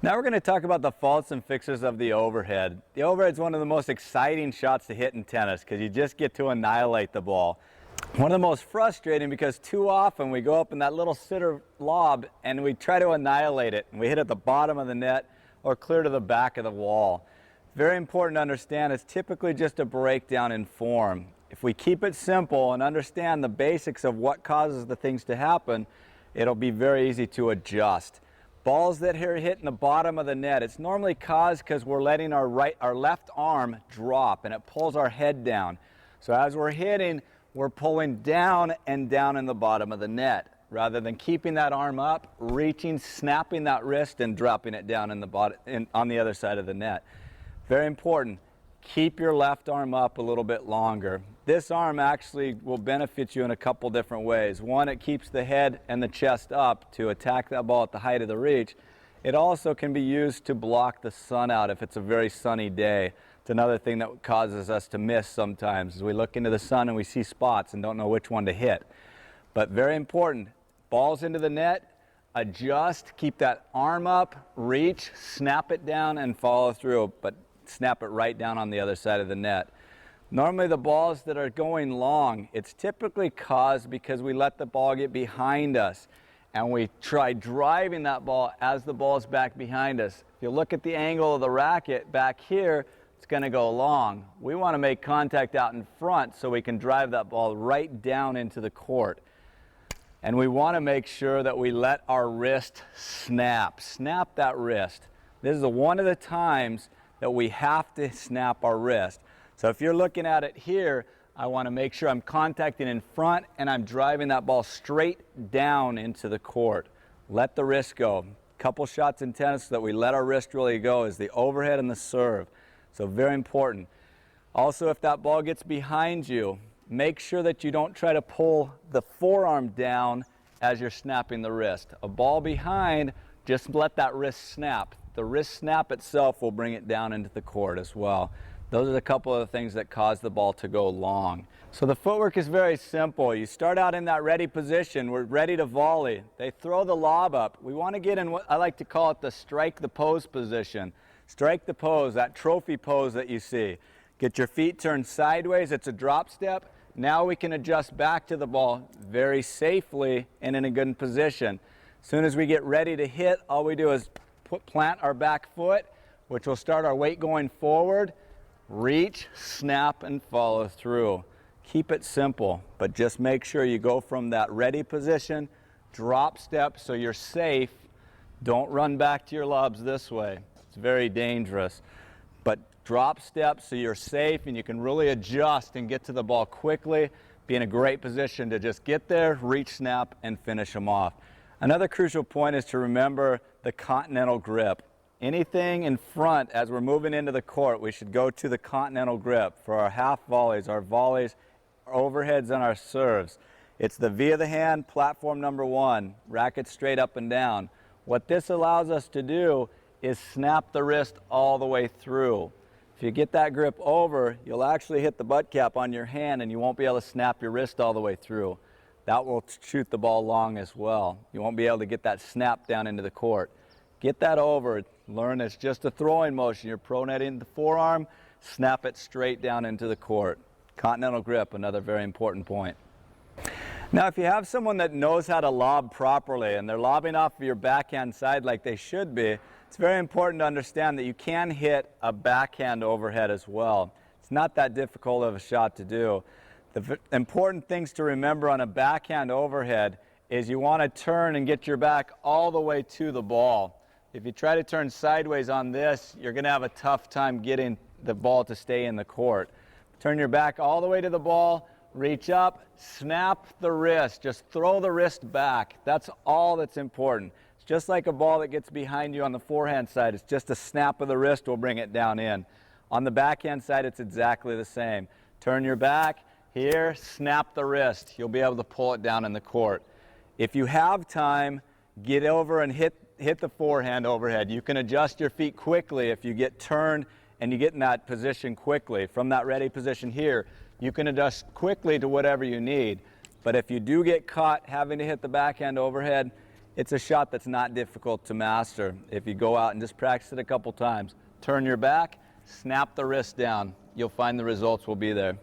Now we're going to talk about the faults and fixes of the overhead. The overhead is one of the most exciting shots to hit in tennis because you just get to annihilate the ball. One of the most frustrating because too often we go up in that little sitter lob and we try to annihilate it and we hit at the bottom of the net or clear to the back of the wall. Very important to understand it's typically just a breakdown in form. If we keep it simple and understand the basics of what causes the things to happen, it'll be very easy to adjust. Balls that are hitting the bottom of the net, it's normally caused because we're letting our left arm drop and it pulls our head down. So as we're hitting, we're pulling down and down in the bottom of the net rather than keeping that arm up, reaching, snapping that wrist and dropping it down in the bottom, on the other side of the net. Very important. Keep your left arm up a little bit longer. This arm actually will benefit you in a couple different ways. One, it keeps the head and the chest up to attack that ball at the height of the reach. It also can be used to block the sun out if it's a very sunny day. It's another thing that causes us to miss sometimes as we look into the sun and we see spots and don't know which one to hit. But very important, balls into the net, adjust, keep that arm up, reach, snap it down and follow through, but snap it right down on the other side of the net. Normally the balls that are going long, it's typically caused because we let the ball get behind us and we try driving that ball as the ball is back behind us. If you look at the angle of the racket back here, it's going to go long. We want to make contact out in front so we can drive that ball right down into the court. And we want to make sure that we let our wrist snap. Snap that wrist. This is one of the times that we have to snap our wrist. So if you're looking at it here, I want to make sure I'm contacting in front and I'm driving that ball straight down into the court. Let the wrist go. A couple shots in tennis that we let our wrist really go is the overhead and the serve. So very important. Also, if that ball gets behind you, make sure that you don't try to pull the forearm down as you're snapping the wrist. A ball behind, just let that wrist snap. The wrist snap itself will bring it down into the court as well. Those are a couple of the things that cause the ball to go long. So the footwork is very simple. You start out in that ready position. We're ready to volley. They throw the lob up. We want to get in what I like to call it the strike the pose position. Strike the pose, that trophy pose that you see. Get your feet turned sideways. It's a drop step. Now we can adjust back to the ball very safely and in a good position. As soon as we get ready to hit, all we do is plant our back foot, which will start our weight going forward. Reach, snap, and follow through. Keep it simple, but just make sure you go from that ready position, drop step so you're safe. Don't run back to your lobs this way. It's very dangerous. But drop step so you're safe and you can really adjust and get to the ball quickly. Be in a great position to just get there, reach, snap, and finish them off. Another crucial point is to remember the Continental Grip. Anything in front as we're moving into the court, we should go to the Continental Grip for our half volleys, our overheads, and our serves. It's the V of the hand, platform number one, racket straight up and down. What this allows us to do is snap the wrist all the way through. If you get that grip over, you'll actually hit the butt cap on your hand and you won't be able to snap your wrist all the way through. That will shoot the ball long as well. You won't be able to get that snap down into the court. Get that over. Learn it's just a throwing motion. You're pronating the forearm, snap it straight down into the court. Continental Grip, another very important point. Now, if you have someone that knows how to lob properly and they're lobbing off of your backhand side like they should be, it's very important to understand that you can hit a backhand overhead as well. It's not that difficult of a shot to do. The important things to remember on a backhand overhead is you want to turn and get your back all the way to the ball. If you try to turn sideways on this, you're going to have a tough time getting the ball to stay in the court. Turn your back all the way to the ball, reach up, snap the wrist. Just throw the wrist back. That's all that's important. It's just like a ball that gets behind you on the forehand side. It's just a snap of the wrist will bring it down in. On the backhand side, it's exactly the same. Turn your back, here, snap the wrist. You'll be able to pull it down in the court. If you have time, get over and hit the forehand overhead. You can adjust your feet quickly if you get turned and you get in that position quickly. From that ready position here, you can adjust quickly to whatever you need. But if you do get caught having to hit the backhand overhead, It's a shot that's not difficult to master. If you go out and just practice it a couple times, turn your back, snap the wrist down, you'll find the results will be there.